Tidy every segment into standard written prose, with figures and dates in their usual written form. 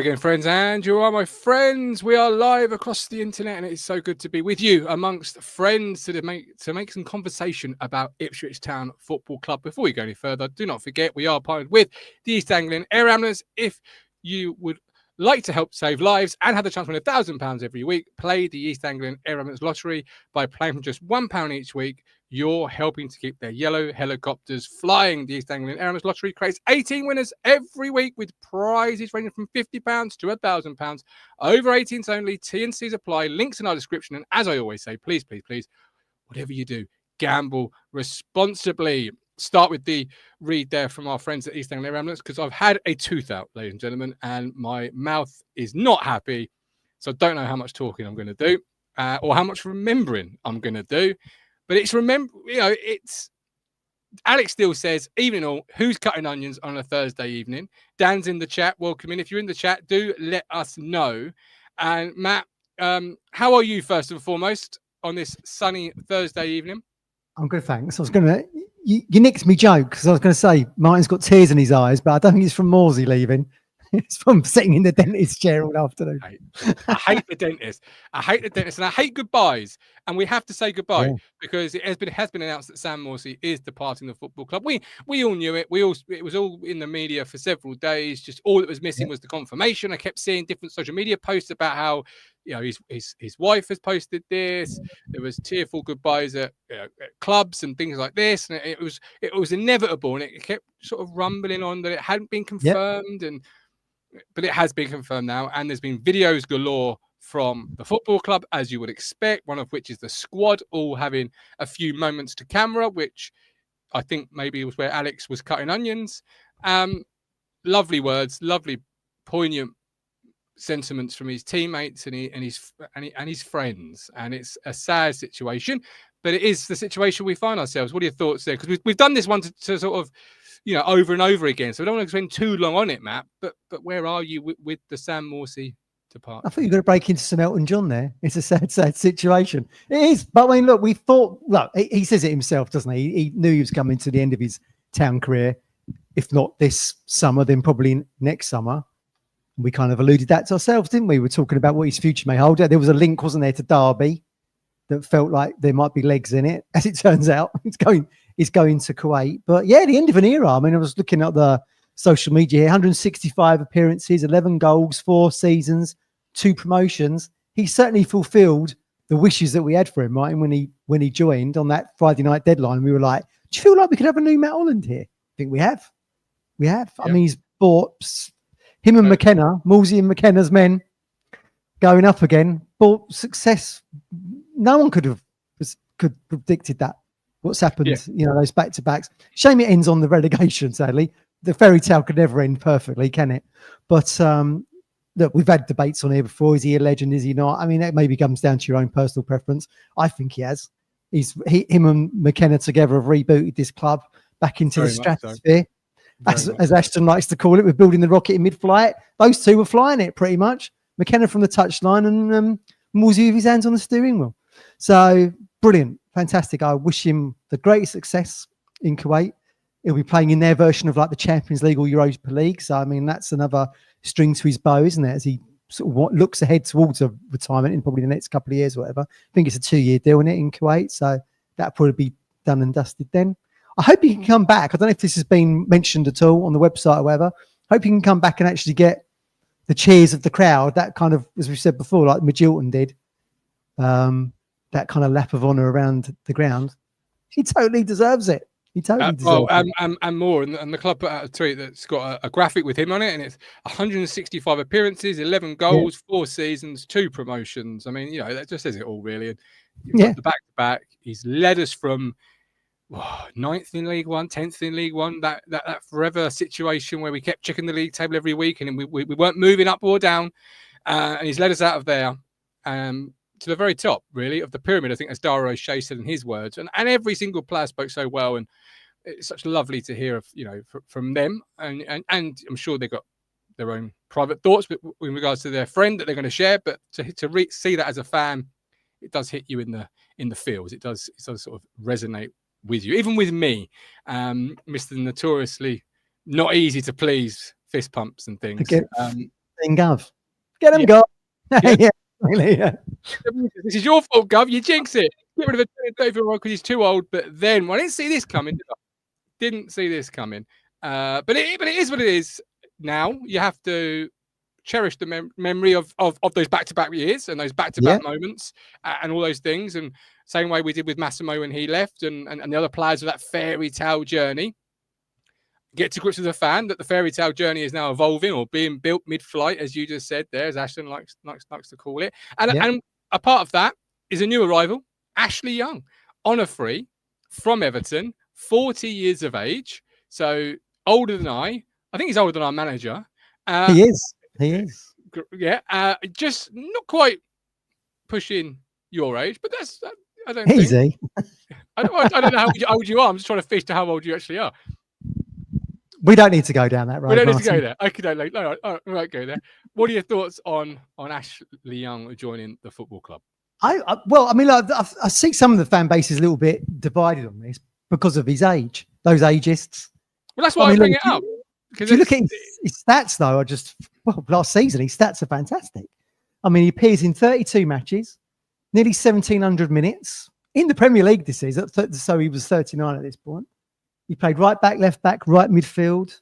again, friends, and you are my friends. We are live across the internet, and it is so good to be with you amongst friends to make some conversation about Ipswich Town Football Club. Before we go any further, do not forget we are partnered with the East Anglian Air Ambulance. If you would like to help save lives and have the chance to win £1,000 every week, play the East Anglian Air Ambulance Lottery. By playing for just £1 each week, you're helping to keep their yellow helicopters flying. The East Anglian Air Ambulance Lottery creates 18 winners every week with prizes ranging from £50 to £1,000. Over 18s only. T&Cs apply. Links in our description. And as I always say, please, whatever you do, gamble responsibly. Start with the read there from our friends at East Anglian Air Ambulance, because I've had a tooth out, ladies and gentlemen, and my mouth is not happy. So I don't know how much talking I'm going to do or how much remembering I'm going to do. But it's it's Alex still says, evening all, who's cutting onions on a Thursday evening? Dan's in the chat. Welcome in. If you're in the chat, do let us know. And Matt, how are you first and foremost on this sunny Thursday evening? I'm good, thanks. I was going to, you nicked me joke, because I was going to say Martin's got tears in his eyes, but I don't think it's from Morsy leaving. It's from sitting in the dentist chair all afternoon. I hate the dentist. I hate the dentist, and I hate goodbyes. And we have to say goodbye because it has been announced that Sam Morsy is departing the football club. We all knew it. It was all in the media for several days. Just all that was missing was the confirmation. I kept seeing different social media posts about how his wife has posted this. There was tearful goodbyes at clubs and things like this, and it was inevitable. And it kept sort of rumbling on that it hadn't been confirmed but it has been confirmed now, and there's been videos galore from the football club, as you would expect, one of which is the squad all having a few moments to camera, which I think maybe was where Alex was cutting onions. Lovely words, lovely poignant sentiments from his teammates and his friends, and it's a sad situation, but it is the situation we find ourselves. What are your thoughts there? Because we've done this one to sort of over and over again, so we don't want to spend too long on it, Matt. But where are you with the Sam Morsy departure? I thought you were going to break into some Elton John there. It's a sad situation. It is, but I mean, look, he says it himself, doesn't he? He knew he was coming to the end of his town career. If not this summer, then probably next summer. We kind of alluded that to ourselves, didn't we? We were talking about what his future may hold. There was a link, wasn't there, to Derby that felt like there might be legs in it. As it turns out, it's going to Kuwait. But yeah, the end of an era. I mean, I was looking at the social media here, 165 appearances, 11 goals, 4 seasons, 2 promotions. He certainly fulfilled the wishes that we had for him, Martin, when he joined on that Friday night deadline. We were like, do you feel like we could have a new Matt Holland here? I think we have. Yeah. I mean, he's bought him and McKenna, Morsy and McKenna's men going up again, bought success. No one could predicted that. What's happened, those back-to-backs. Shame it ends on the relegation, sadly. The fairy tale could never end perfectly, can it? But look, we've had debates on here before. Is he a legend? Is he not? I mean, that maybe comes down to your own personal preference. I think he has. Him and McKenna together have rebooted this club back into the stratosphere. As Ashton likes to call it, we're building the rocket in mid-flight. Those two were flying it pretty much. McKenna from the touchline and Morsy with his hands on the steering wheel. So brilliant, fantastic. I wish him the greatest success in Kuwait. He'll be playing in their version of like the Champions League or Europa League. So I mean, that's another string to his bow, isn't it? As he sort of looks ahead towards a retirement in probably the next couple of years or whatever. I think it's a 2-year deal in it in Kuwait, so that'll probably be done and dusted then. I hope he can come back. I don't know if this has been mentioned at all on the website or whatever. I hope he can come back and actually get the cheers of the crowd. That kind of, as we said before, like Magilton did, that kind of lap of honour around the ground. He totally deserves it. He totally deserves it. And more. And the club put out a tweet that's got a graphic with him on it, and it's 165 appearances, 11 goals, 4 seasons, 2 promotions. I mean, that just says it all, really. And you've got the back-to-back. He's led us from 9th in League One, 10th in League One, that forever situation where we kept checking the league table every week and we weren't moving up or down, and he's led us out of there to the very top, really, of the pyramid, I think, as Dara O'Shea said in his words, and every single player spoke so well, and it's such lovely to hear from them, and I'm sure they've got their own private thoughts in regards to their friend that they're going to share, but to see that as a fan, it does hit you in the feels. It does sort of resonate with you, even with me, Mr. Notoriously not easy to please, fist pumps and things. 17, Gov. Get him, Yeah. Gov. Yeah, really, yeah. This is your fault, Gov. You jinx it. Get rid of a 34-year-old because he's too old. But then, well, I didn't see this coming. Didn't see this coming. But it is what it is. Now you have to cherish the memory of those back-to-back years and those back-to-back moments and all those things. And same way we did with Massimo when he left and the other players of that fairy tale journey. Get to grips with the fan that the fairy tale journey is now evolving or being built mid-flight, as you just said there, as Ashton likes to call it. And a part of that is a new arrival, Ashley Young, on a free from Everton, 40 years of age. So older than I think he's older than our manager. He is. Yeah. Just not quite pushing your age, but that's, I don't easy. I don't know how old you are. I'm just trying to fish to how old you actually are. We don't need to go down that road. We don't need Martin. to go there. Okay, no, we won't go there. What are your thoughts on Ashley Young joining the football club? I see some of the fan base is a little bit divided on this because of his age. Those ageists. Well, that's why I bring it up. If you look at his stats, though, last season his stats are fantastic. I mean, he appears in 32 matches, nearly 1,700 minutes in the Premier League this season. So he was 39 at this point. He played right back, left back, right midfield.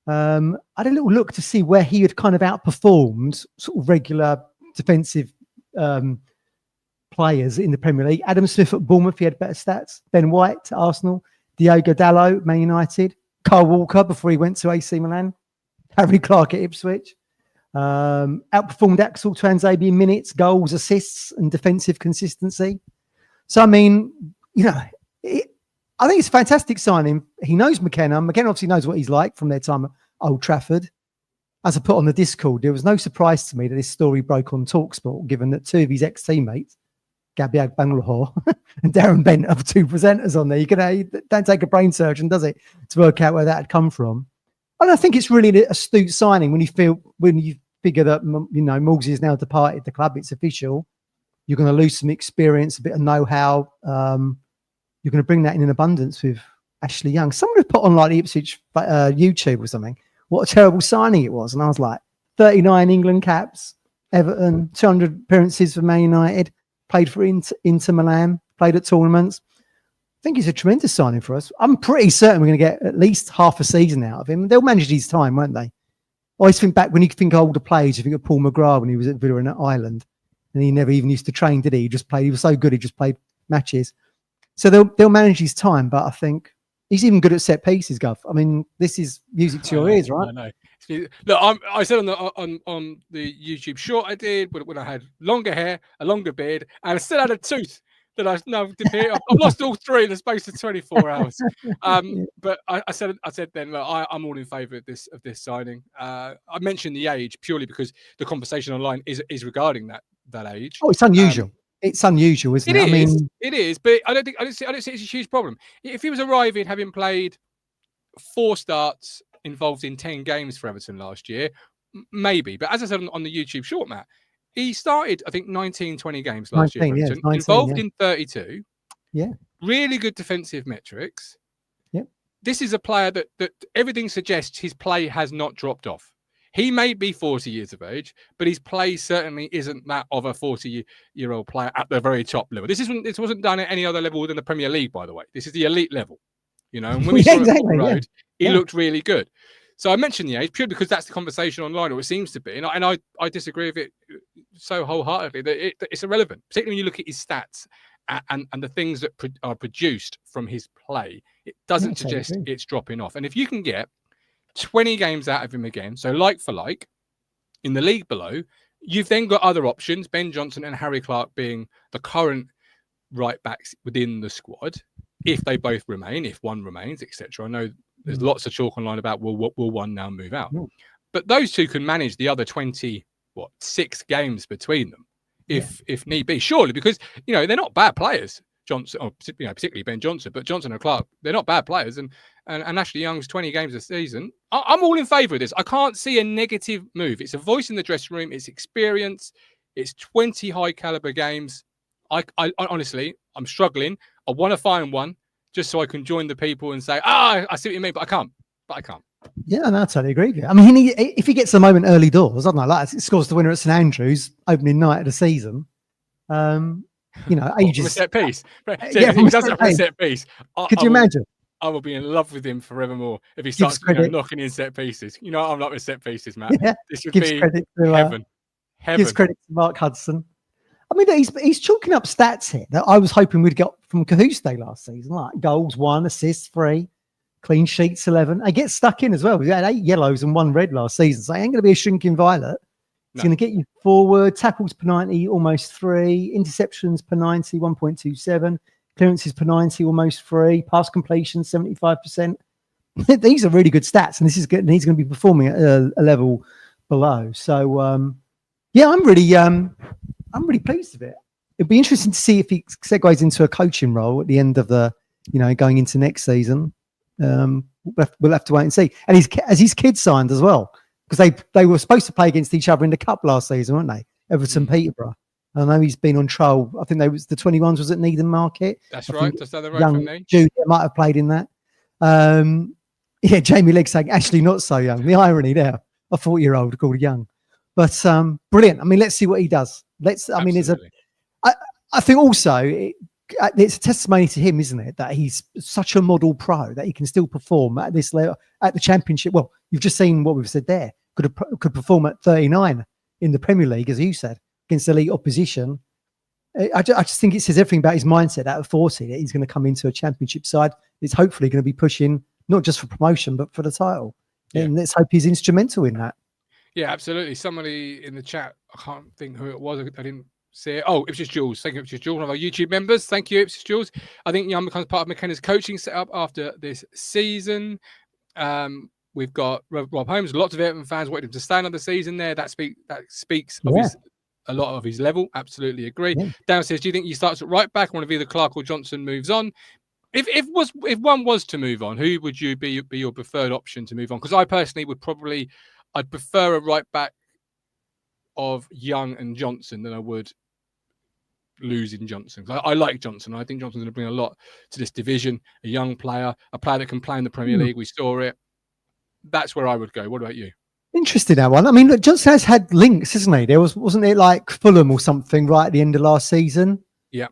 I had a little look to see where he had kind of outperformed sort of regular defensive players in the Premier League. Adam Smith at Bournemouth, he had better stats. Ben White at Arsenal. Diogo Dalot, Man United. Kyle Walker before he went to AC Milan. Harry Clark at Ipswich. Outperformed Axel Tuanzebe in minutes, goals, assists, and defensive consistency. So, I mean, I think it's a fantastic signing. He knows McKenna. McKenna obviously knows what he's like from their time at Old Trafford. As I put on the Discord, there was no surprise to me that this story broke on TalkSport, given that two of his ex-teammates, Gabriel Bangalore and Darren Bent, are two presenters on there. You don't take a brain surgeon, does it, to work out where that had come from. And I think it's really an astute signing when you figure that Morsy has now departed the club. It's official. You're going to lose some experience, a bit of know-how. You're going to bring that in abundance with Ashley Young. Someone had put on like the Ipswich YouTube or something. What a terrible signing it was. And I was like, 39 England caps, Everton, 200 appearances for Man United, played for Inter Milan, played at tournaments. I think he's a tremendous signing for us. I'm pretty certain we're going to get at least half a season out of him. They'll manage his time, won't they? I always think back when you think of older players, you think of Paul McGrath when he was at Villa and at Ireland. And he never even used to train, did he? He was so good, he just played matches. So they'll manage his time, but I think he's even good at set pieces, Gov. I mean, this is music to your ears, right? I know. Look, I said on the YouTube short I did when I had longer hair, a longer beard, and I still had a tooth that I now disappeared. I've lost all three in the space of 24 hours. But I said then, look, I'm all in favour of this signing. I mentioned the age purely because the conversation online is regarding that age. Oh, it's unusual. It's unusual, isn't it? It is, but I don't see it's a huge problem. If he was arriving having played 4 starts involved in 10 games for Everton last year, maybe. But as I said on the YouTube short, Matt, he started, I think, 19, 20 games last year for Everton, 19, involved in 32. Yeah. Really good defensive metrics. Yep. This is a player that everything suggests his play has not dropped off. He may be 40 years of age, but his play certainly isn't that of a 40-year-old player at the very top level. This wasn't done at any other level than the Premier League, by the way. This is the elite level, And when we saw him on the road, he looked really good. So I mentioned the age purely because that's the conversation online, or it seems to be, and I disagree with it so wholeheartedly that it's irrelevant, particularly when you look at his stats and the things that are produced from his play. It doesn't suggest it's dropping off. And if you can get 20 games out of him again, so like for like, in the league below, you've then got other options, Ben Johnson and Harry Clark being the current right backs within the squad, if they both remain, if one remains, etc. I know there's lots of talk online about will one now move out, but those two can manage the other 6 games between them if need be, surely, because they're not bad players. Johnson, or particularly Ben Johnson, but Johnson and Clark, they're not bad players. And Ashley Young's 20 games a season. I'm all in favour of this. I can't see a negative move. It's a voice in the dressing room. It's experience. It's 20 high caliber games. I honestly, I'm struggling. I want to find one just so I can join the people and say, I see what you mean, but I can't. Yeah, no, I totally agree with you. I mean, if he gets a moment early doors, I don't know, like scores the winner at St Andrews opening night of the season. From a Ages. set piece. Yeah, If from he a does set that from a piece. set piece, Could you imagine? I will be in love with him forevermore if he Gives starts, credit. knocking in set pieces. You know, I'm like with set pieces, Matt. Yeah, This would gives be credit to heaven. gives credit to Mark Hudson. I mean, he's chalking up stats here that I was hoping we'd get from Cahoose Day last season, like goals 1, assists 3, clean sheets 11. I get stuck in as well. We had 8 yellows and 1 red last season, so I ain't going to be a shrinking violet. It's going to get you forward. Tackles per 90, almost 3. Interceptions per 90, 1.27. Clearances per 90, almost 3. Pass completion, 75%. These are really good stats, and this is good. And he's going to be performing at a level below. So, yeah, I'm really pleased with it. It'd be interesting to see if he segues into a coaching role at the end of the, going into next season. We'll have to wait and see. And his kids signed as well, because they were supposed to play against each other in the cup last season, weren't they? Everton, Peterborough. I know he's been on trial. I think the 21s was at Needham Market. That's right. Just down the road young from me. Jude might have played in that. Jamie Legg saying actually not so young. The irony there. A 40-year-old called young. But brilliant. I mean, let's see what he does. I think also it's a testimony to him, isn't it, that he's such a model pro that he can still perform at this level at the Championship. Well, you've just seen what we've said there. Could perform at 39 in the Premier League, as you said, against elite opposition. I just think it says everything about his mindset out of 40 that he's going to come into a Championship side. It's hopefully going to be pushing not just for promotion but for the title. Yeah. And let's hope he's instrumental in that. Yeah, absolutely. Somebody in the chat, I can't think who it was. I didn't see it. Oh, Ipswich Jules. Thank you, Ipswich Jules, one of our YouTube members. Thank you, Ipswich Jules. I think Young becomes part of McKenna's coaching setup after this season. We've got Rob Holmes. Lots of Everton fans wanted him to stay another season there. That speaks of a lot of his level. Absolutely agree. Yeah. Dan says, do you think he starts at right back? One of either Clark or Johnson moves on. If one was to move on, who would you be your preferred option to move on? Because I personally I'd prefer a right back of Young and Johnson than I would losing Johnson. I like Johnson. I think Johnson's going to bring a lot to this division. A young player, a player that can play in the Premier League. We saw it. That's where I would go. What about you? Interesting, that one. I mean, look, Johnson has had links, hasn't he? Wasn't it like Fulham or something right at the end of last season? Yeah.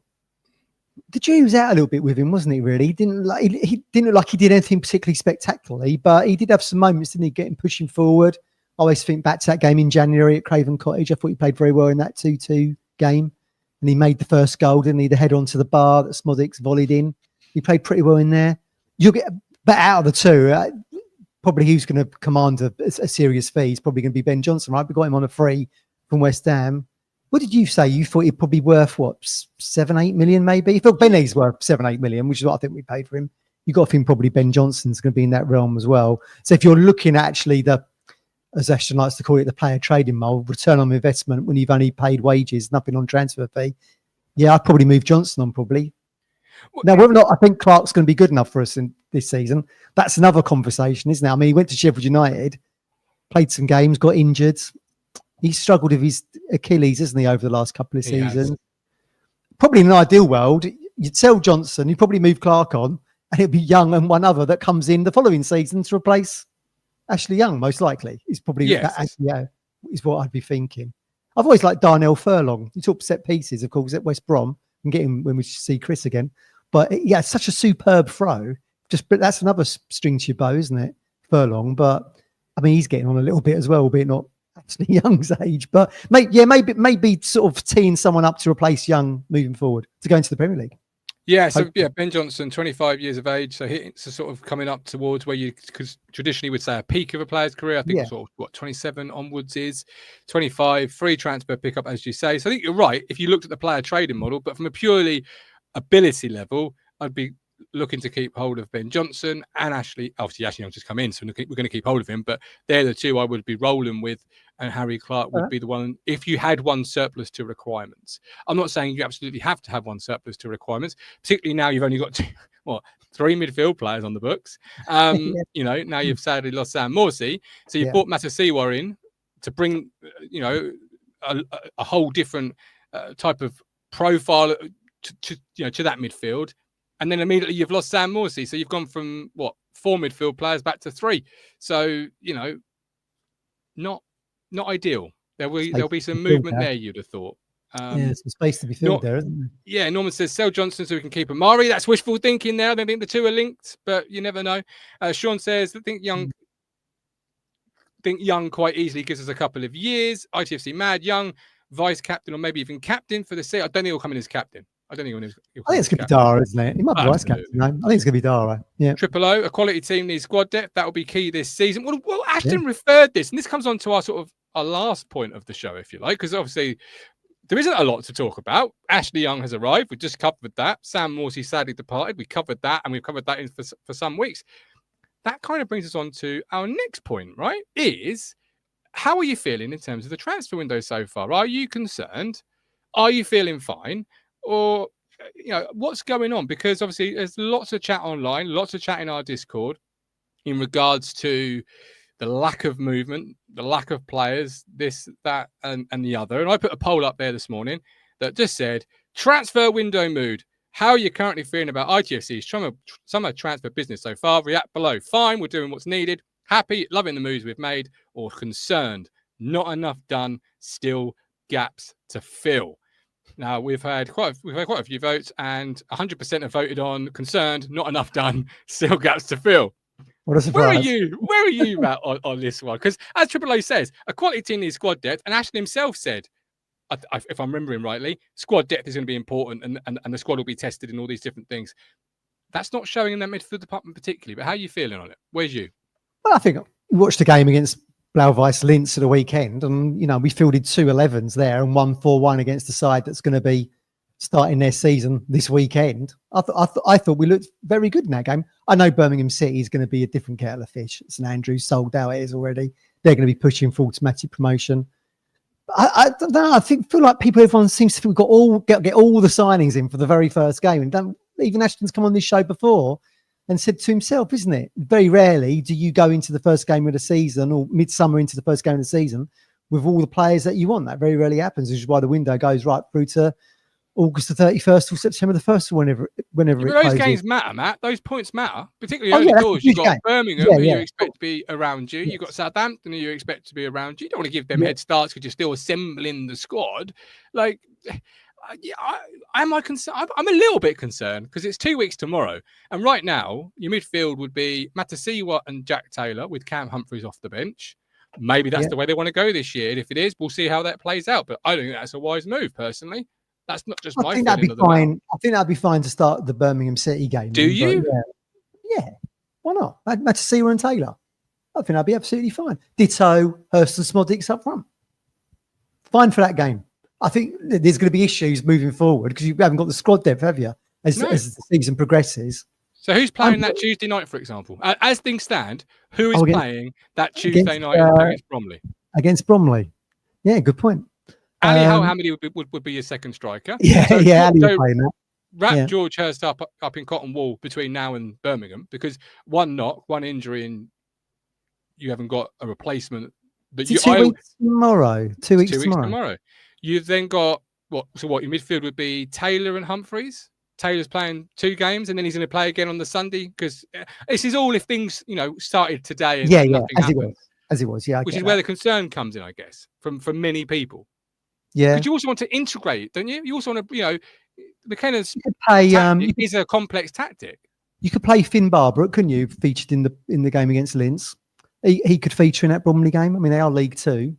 The jury was out a little bit with him, wasn't he? Really, he didn't look like he did anything particularly spectacularly, but he did have some moments, didn't he? Getting pushing forward. I always think back to that game in January at Craven Cottage. I thought he played very well in that 2-2 game, and he made the first goal, didn't he? The head onto the bar that Smodics volleyed in. He played pretty well in there. But out of the two, probably who's going to command a serious fee is probably going to be Ben Johnson, right? We got him on a free from West Ham. What did you say? You thought he'd probably worth what, 7-8 million maybe? You thought Benny's worth 7-8 million, which is what I think we paid for him. You got to think probably Ben Johnson's going to be in that realm as well. So if you're looking at actually as Ashton likes to call it, the player trading mold, return on investment when you've only paid wages, nothing on transfer fee. Yeah, I'd probably move Johnson on probably. Now, whether or not I think Clark's going to be good enough for us in this season, that's another conversation, isn't it? I mean, he went to Sheffield United, played some games, got injured. He's struggled with his Achilles, isn't he, over the last couple of seasons? Probably in an ideal world, you'd sell Johnson, you'd probably move Clark on, and it'd be Young and one other that comes in the following season to replace Ashley Young, most likely. Is probably is what I'd be thinking. I've always liked Darnell Furlong. You talk set pieces, of course, at West Brom, and get him when we see Chris again. But yeah, such a superb throw. But that's another string to your bow, isn't it? Furlong. But I mean, he's getting on a little bit as well, albeit not actually Young's age. But maybe sort of teeing someone up to replace Young moving forward to go into the Premier League. Yeah, so Ben Johnson, 25 years of age, so sort of coming up towards where you traditionally would say a peak of a player's career. I think sort of what 27 onwards is 25, free transfer pickup, as you say. So I think you're right if you looked at the player trading model, but from a purely ability level, I'd be looking to keep hold of Ben Johnson and Ashley. Obviously, Ashley Young's just come in, so we're going to keep hold of him. But they're the two I would be rolling with, and Harry Clark would be the one if you had one surplus to requirements. I'm not saying you absolutely have to have one surplus to requirements, particularly now you've only got 3 midfield players on the books. Now you've sadly lost Sam Morsy, so you've brought Matasiwa in to bring a whole different type of profile to that midfield. And then immediately you've lost Sam Morsy. So you've gone from 4 midfield players back to 3. So, not ideal. There'll be some movement there, you'd have thought. Some space to be filled there, isn't there? Yeah, Norman says sell Johnson so we can keep Amari. That's wishful thinking there. I don't think the two are linked, but you never know. Sean says I think Young quite easily gives us a couple of years. ITFC mad Young, vice captain or maybe even captain for the seat. I don't think he'll come in as captain. I think it's going to be Dara, isn't it? He might be vice captain. No? I think it's going to be Dara. Yeah. Triple O, a quality team needs squad depth. That will be key this season. Well, Ashton referred this, and this comes on to our last point of the show, if you like, because obviously there isn't a lot to talk about. Ashley Young has arrived. We just covered that. Sam Morsy sadly departed. We covered that, and we've covered that for some weeks. That kind of brings us on to our next point, right? Is how are you feeling in terms of the transfer window so far? Are you concerned? Are you feeling fine? Or, what's going on? Because obviously there's lots of chat online, lots of chat in our Discord in regards to the lack of movement, the lack of players, this, that, and the other. And I put a poll up there this morning that just said, transfer window mood. How are you currently feeling about ITFC's summer transfer business so far? React below. Fine, we're doing what's needed. Happy, loving the moves we've made. Or concerned, not enough done, still gaps to fill. Now, we've had quite a few votes, and 100% have voted on concerned, not enough done, still gaps to fill. What a surprise. Where are you at on this one? Because as Triple A says, a quality team needs squad depth, and Ashton himself said, if I'm remembering rightly, squad depth is going to be important, and the squad will be tested in all these different things. That's not showing in that midfield department particularly, but how are you feeling on it? Where's you? Well, I think we watched the game against Blauweiss Linz at the weekend, and we fielded 2 11s there and won 4-1 against the side that's going to be starting their season this weekend. I thought we looked very good in that game. I know Birmingham City is going to be a different kettle of fish. St Andrews sold out, it is already. They're going to be pushing for automatic promotion. I don't know. I feel like everyone seems to think we've got get all the signings in for the very first game, and even Ashton's come on this show before and said to himself, isn't it? Very rarely do you go into the first game of the season or midsummer into the first game of the season with all the players that you want. That very rarely happens, which is why the window goes right through to August the 31st or September the 1st or whenever it those closes. Games matter, Matt. Those points matter, particularly early doors. You've got Birmingham, who you expect to be around you. You've got Southampton, who you expect to be around you. You don't want to give them head starts because you're still assembling the squad. Like, am I concerned? I'm a little bit concerned because it's 2 weeks tomorrow. And right now, your midfield would be Matasiwa and Jack Taylor with Cam Humphreys off the bench. Maybe that's the way they want to go this year. And if it is, we'll see how that plays out. But I don't think that's a wise move, personally. That's not just my I think that'd be fine. I think that'd be fine to start the Birmingham City game. Do you? Yeah. Why not? Matasiwa and Taylor. I think that'd be absolutely fine. Ditto Hurst and Smodix up front. Fine for that game. I think there's going to be issues moving forward because you haven't got the squad depth, have you? As the season progresses. So who's playing that Tuesday night, for example? As things stand, who is playing that Tuesday night against Bromley? Against Bromley. Yeah, good point. Ali Hamidi would be your second striker. Yeah, Ali would play that. Wrap George Hurst up in cotton wool between now and Birmingham because one knock, one injury, and you haven't got a replacement. But 2 weeks tomorrow. 2 weeks tomorrow. You've then got your midfield would be Taylor and Humphreys. Taylor's playing 2 games and then he's going to play again on the Sunday because this is all if things started today and nothing happened. As it was, which is where the concern comes in, I guess, from many people. Yeah, but you also want to integrate, don't you? You also want to, McKenna's is a complex tactic. You could play Finn Barbrook, couldn't you? Featured in the game against Linz. He could feature in that Bromley game. I mean, they are League Two,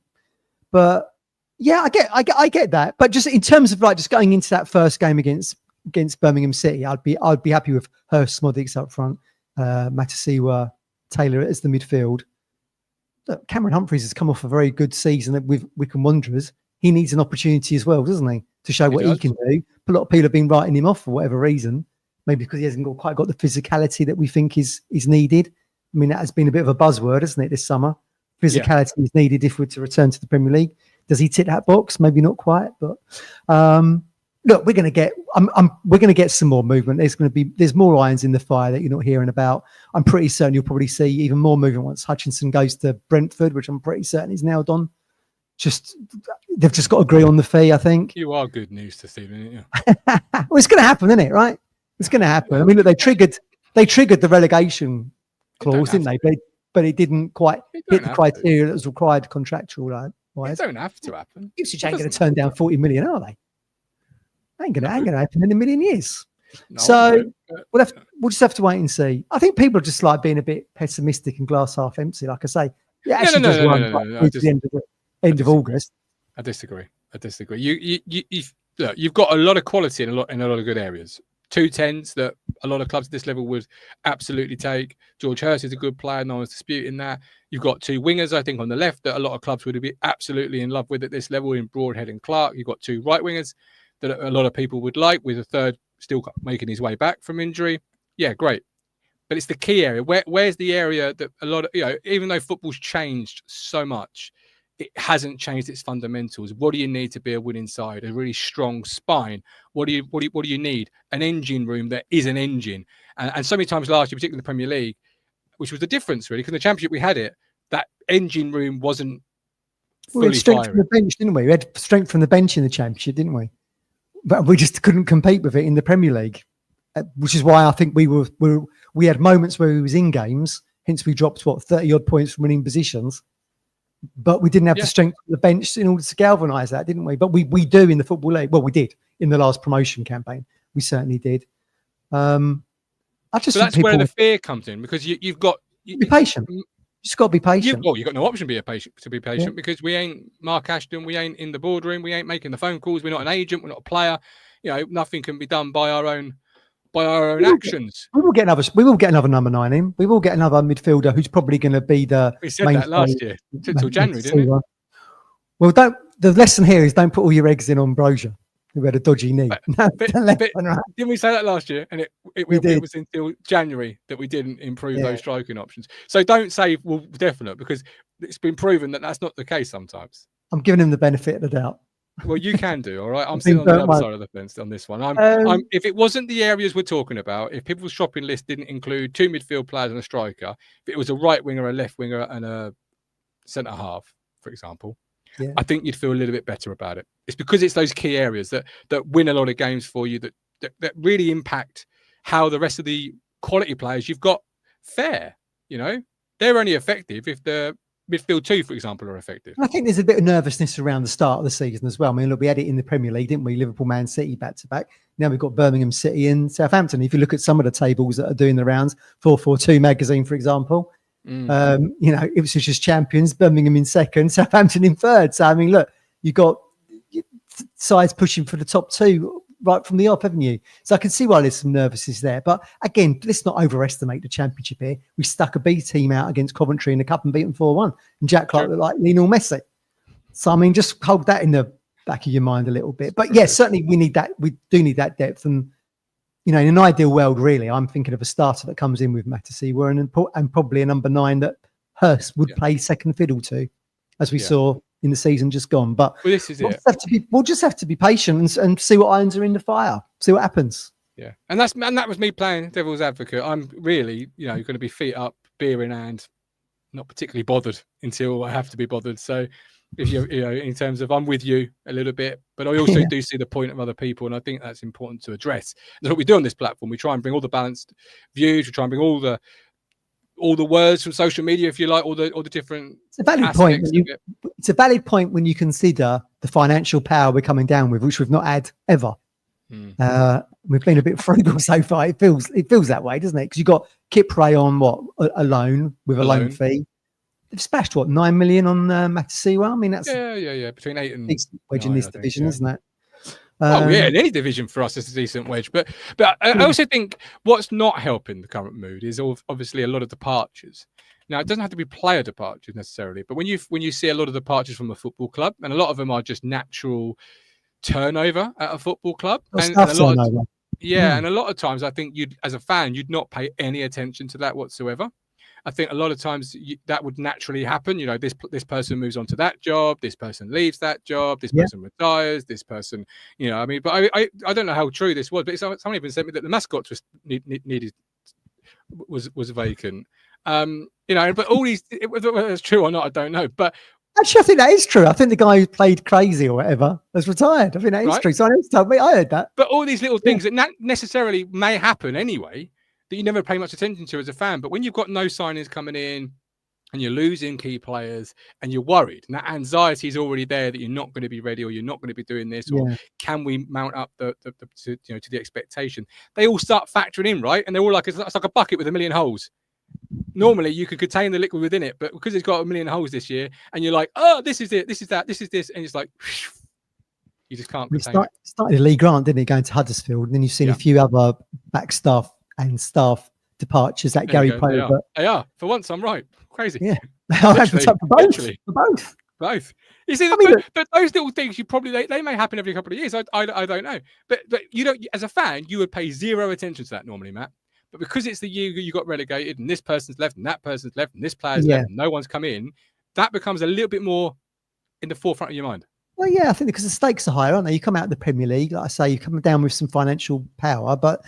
but yeah, I get that. But just in terms of just going into that first game against Birmingham City, I'd be happy with Hurst, Smodix up front, Matasiwa, Taylor as the midfield. Look, Cameron Humphreys has come off a very good season with Wycombe Wanderers. He needs an opportunity as well, doesn't he, to show what he can do? A lot of people have been writing him off for whatever reason, maybe because he hasn't quite got the physicality that we think is needed. I mean, that has been a bit of a buzzword, hasn't it, this summer? Physicality is needed if we're to return to the Premier League. Does he tick that box? Maybe not quite, but look, we're going to get some more movement. There's more irons in the fire that you're not hearing about. I'm pretty certain you'll probably see even more movement once Hutchinson goes to Brentford, which I'm pretty certain is nailed on. They've just got to agree on the fee, I think. You are good news to see, aren't you? Well, it's going to happen, isn't it? Right? It's going to happen. I mean, look, they triggered the relegation clause, didn't they? But it didn't quite hit the criteria that was required contractual. It don't have to happen. Ipswich ain't going to turn down 40 million, are they? Ain't going to happen in a million years. No, we'll just have to wait and see. I think people are just like being a bit pessimistic and glass half empty. Like I say, no, the end of August. I disagree. You've got a lot of quality in a lot of good areas. 210s that a lot of clubs at this level would absolutely take. George Hurst is a good player. No one's disputing that. You've got 2 wingers, I think, on the left that a lot of clubs would be absolutely in love with at this level in Broadhead and Clark. You've got 2 right wingers that a lot of people would like, with a third still making his way back from injury. Yeah, great. But it's the key area. Where's the area that a lot of, even though football's changed so much, it hasn't changed its fundamentals. What do you need to be a winning side? A really strong spine. What do you need? An engine room that is an engine. And so many times last year, particularly in the Premier League, which was the difference really, because in the Championship we had it, that engine room wasn't fully we had strength from the bench, didn't we? We had strength from the bench in the Championship, didn't we? But we just couldn't compete with it in the Premier League, which is why I think we had moments where we was in games. Hence, we dropped 30 odd points from winning positions. But we didn't have the strength of the bench in order to galvanise that, didn't we? But we do in the Football League. Well, we did in the last promotion campaign. We certainly did. That's where the fear comes in, because you've got be patient. You just got to be patient. You've got no option to be patient because we ain't Mark Ashton. We ain't in the boardroom. We ain't making the phone calls. We're not an agent. We're not a player. Nothing can be done by our own actions. We will get another number 9 in. We will get another midfielder who's probably going to be the. We said that last year till January, didn't we? Well, the lesson here is don't put all your eggs in on Brozier, who had a dodgy knee. But didn't we say that last year? And it was until January that we didn't improve those striking options. So don't say definite, because it's been proven that that's not the case sometimes. I'm giving him the benefit of the doubt. Well, you can do, all right. I'm still on the other side of the fence on this one. If it wasn't the areas we're talking about, if people's shopping list didn't include 2 midfield players and a striker, if it was a right winger, a left winger, and a centre half, for example, I think you'd feel a little bit better about it. It's because it's those key areas that win a lot of games for you, that really impact how the rest of the quality players you've got fare. They're only effective if the midfield 2, for example, are effective. I think there's a bit of nervousness around the start of the season as well. I mean, look, we had it in the Premier League, didn't we? Liverpool, Man City, back to back. Now we've got Birmingham City and Southampton. If you look at some of the tables that are doing the rounds, 442 magazine, for example, Ipswich as champions, Birmingham in second, Southampton in third. So, I mean, look, you've got sides pushing for the top 2 right from the off, haven't you? So I can see why there's some nervousness there. But again, let's not overestimate the Championship here. We stuck a B team out against Coventry in the cup and beat them 4-1. And Jack Clark looked like Lionel Messi. So, I mean, just hold that in the back of your mind a little bit. But yes, certainly we need that. We do need that depth. And, in an ideal world, really, I'm thinking of a starter that comes in with Matchday and probably a number 9 that Hurst would play second fiddle to, as we saw in the season just gone. But this is we'll just have to be patient and see what irons are in the fire, see what happens. Yeah, and that was me playing devil's advocate. I'm really, going to be feet up, beer in hand, not particularly bothered until I have to be bothered. So, if you're, in terms of, I'm with you a little bit, but I also do see the point of other people, and I think that's important to address. That's what we do on this platform. We try and bring all the balanced views. We try and bring all the words from social media, if you like, all the different. It's a valid point. It's a valid point when you consider the financial power we're coming down with, which we've not had ever. We've been a bit frugal so far. It feels that way, doesn't it? Because you've got Kipre on a loan with a loan fee. They've splashed 9 million on Matchday. I mean, that's between 8 and wedge in this division, isn't it? In any division for us, it's a decent wedge. But I also think what's not helping the current mood is obviously a lot of departures. Now, it doesn't have to be player departures necessarily, but when you see a lot of departures from a football club, and a lot of them are just natural turnover at a football club, and a lot of times I think as a fan, you'd not pay any attention to that whatsoever. I think a lot of times that would naturally happen. This person moves on to that job. This person leaves that job. This person retires. This person, I mean, but I don't know how true this was, but someone even sent me that the mascot was vacant. But all these, whether it's true or not, I don't know. But actually, I think that is true. I think the guy who played crazy or whatever has retired. I think that is true. So I heard that. But all these little things that not necessarily may happen anyway. that you never pay much attention to as a fan. But when you've got no signings coming in and you're losing key players and you're worried, and that anxiety is already there that you're not going to be ready or you're not going to be doing this, or can we mount up to the expectation? They all start factoring in, right? And they're all like, it's like a bucket with a million holes. Normally you could contain the liquid within it, but because it's got a million holes this year, and you're like, oh, this is it, this is that, this is this, and it's like, you just can't contain it. Started Lee Grant, didn't he, going to Huddersfield, and then you've seen a few other back staff and staff departures at Gary Pope. They are. For once, I'm right. Crazy. Yeah. For both. You see, but those little things, they may happen every couple of years. I don't know. But you don't, as a fan, you would pay zero attention to that normally, Matt. But because it's the year you got relegated and this person's left and that person's left and this player's left and no one's come in, that becomes a little bit more in the forefront of your mind. Well, yeah, I think because the stakes are higher, aren't they? You come out of the Premier League, like I say, you come down with some financial power, but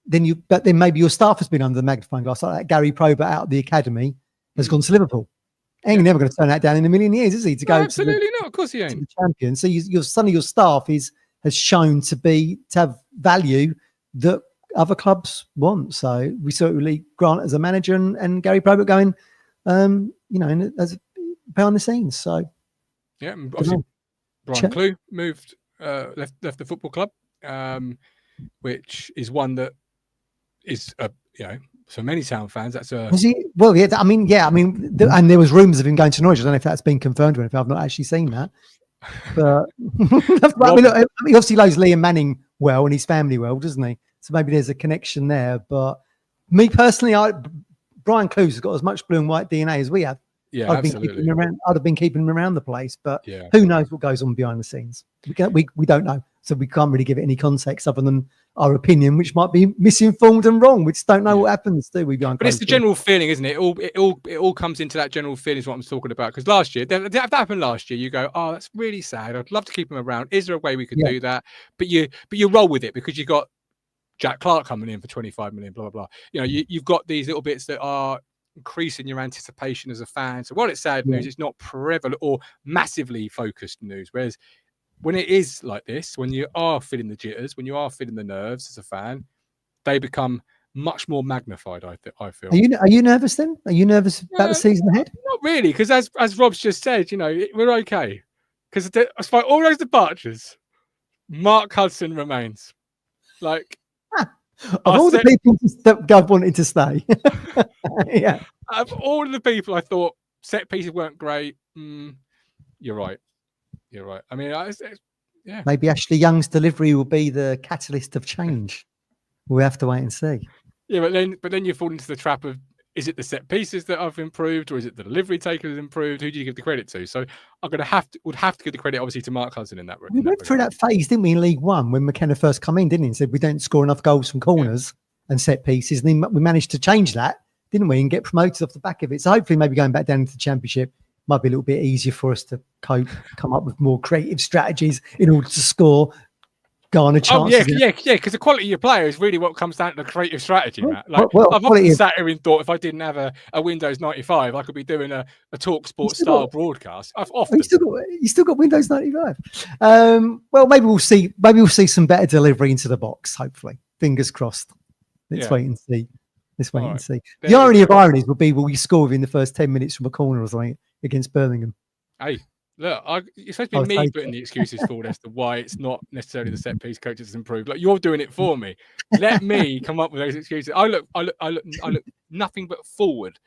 then maybe your staff has been under the magnifying glass. Like that Gary Probert out of the academy has gone to Liverpool. And you're never going to turn that down in a million years, is he? To go absolutely not. Of course he ain't. To the champion. So some of your staff has shown to have value that other clubs want. So we saw Lee Grant as a manager and Gary Probert going, as behind the scenes. So yeah, obviously Brian Clough moved, left the football club, which is one that is for many Town fans, that's a. Was he? Well, yeah. And there was rumours of him going to Norwich. I don't know if that's been confirmed or if I've not actually seen that. But he obviously knows Liam Manning well and his family well, doesn't he? So maybe there's a connection there. But me personally, Brian Clough's got as much blue and white DNA as we have. Yeah, absolutely. I'd have been keeping him around the place, but who knows what goes on behind the scenes? We don't know, so we can't really give it any context other than our opinion, which might be misinformed and wrong. We just don't know what happens, do we? But it's the general feeling, isn't it? It all comes into that general feeling is what I'm talking about. Because last year, if that happened last year, you go, oh, that's really sad. I'd love to keep him around. Is there a way we could do that? But you roll with it because you got Jack Clark coming in for 25 million, blah blah blah. You've got these little bits that are increasing your anticipation as a fan. So while it's sad news, it's not prevalent or massively focused news. Whereas when it is like this, when you are feeling the jitters, when you are feeling the nerves as a fan, they become much more magnified. I feel. Are you nervous then? Are you nervous about the season ahead? Not really, because as Rob's just said, we're okay. Because despite all those departures, Mark Hudson remains. Like. Of all the people that God wanted to stay. Yeah. Of all the people I thought set pieces weren't great. You're right. I mean, yeah. Maybe Ashley Young's delivery will be the catalyst of change. We'll have to wait and see. Yeah, but then you fall into the trap of, is it the set pieces that have improved, or is it the delivery taker has improved? Who do you give the credit to? So I'm would have to give the credit obviously to Mark Hudson in that. We went through that phase, didn't we, in League One when McKenna first come in, didn't he? And said we don't score enough goals from corners and set pieces, and then we managed to change that, didn't we, and get promoted off the back of it. So hopefully, maybe going back down into the Championship might be a little bit easier for us to cope, come up with more creative strategies in order to score. Garner chances. Because the quality of your player is really what comes down to the creative strategy, Matt. Like, I've often sat here and thought if I didn't have a Windows 95, I could be doing a Talk Sport style broadcast. I've often you still got Windows 95. Well, maybe we'll see some better delivery into the box. Hopefully, fingers crossed. Let's wait and see. And see. The irony of ironies will be: will we score within the first 10 minutes from a corner or something against Birmingham? Hey. Look, it's supposed to be me putting the excuses forward as to why it's not necessarily the set piece coaches has improved. Like, you're doing it for me. Let me come up with those excuses. I look nothing but forward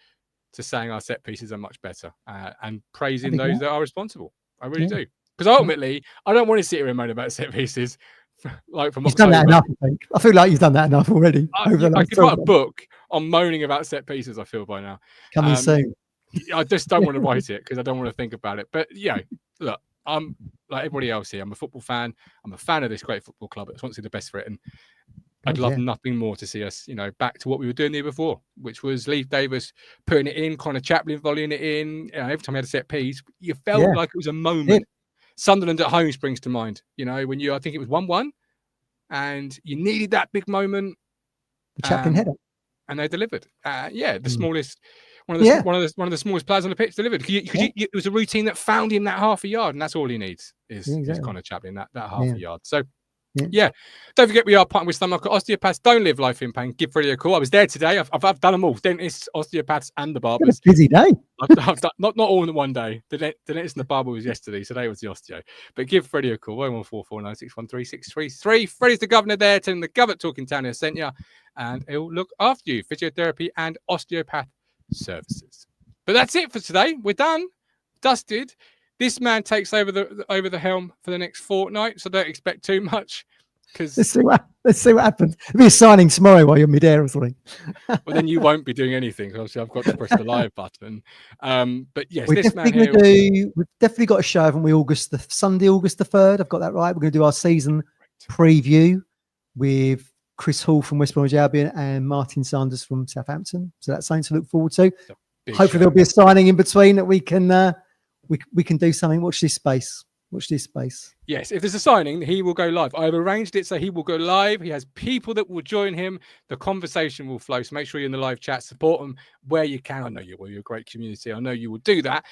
to saying our set pieces are much better and praising those that are responsible. I really do. Because ultimately, I don't want to sit here and moan about set pieces. Like from you've done that enough, I think. I feel like you've done that enough already. I could write a book on moaning about set pieces. I feel by now. Coming soon. I just don't want to write it because I don't want to think about it. But look, I'm like everybody else here. I'm a football fan. I'm a fan of this great football club. I just want to see the best for it, and I'd love nothing more to see us, back to what we were doing there before, which was Leif Davis putting it in, Connor Chaplin volleying it in. Every time he had a set piece, you felt like it was a moment. Sunderland at home springs to mind. I think it was 1-1, and you needed that big moment. The Chaplin header, and they delivered. The smallest. One of the smallest players on the pitch delivered. It was a routine that found him that half a yard, and that's all he needs is Connor Chaplin that half a yard. So Yeah. Don't forget we are partnering with Stomach Osteopaths. Don't live life in pain. Give Freddie a call. I was there today. I've done them all. Dentists, osteopaths, and the barbers. It's a busy day. I've done not all in one day. The dentist and the barber was yesterday. Today was the osteo. But give Freddie a call. 01449613633. Freddie's the governor there, telling the government talking town here sent you, and he'll look after you. Physiotherapy and osteopath services. But that's it for today. We're done. Dusted. This man takes over the helm for the next fortnight, so don't expect too much. Because let's see what happens. There'll be a signing tomorrow while you're mid-air or something. Well, then you won't be doing anything. Obviously, I've got to press the live button. But yes, we've this man here. We've definitely got a show, haven't we? Sunday, August the 3rd. I've got that right. We're going to do our season preview with Chris Hall from West Bromwich Albion and Martin Sanders from Southampton. So that's something to look forward to. Hopefully, there'll be a signing in between that we can we can do something. Watch this space. Yes, if there's a signing, he will go live. I've arranged it so he will go live. He has people that will join him. The conversation will flow. So make sure you're in the live chat. Support him where you can. I know you're a great community. I know you will do that.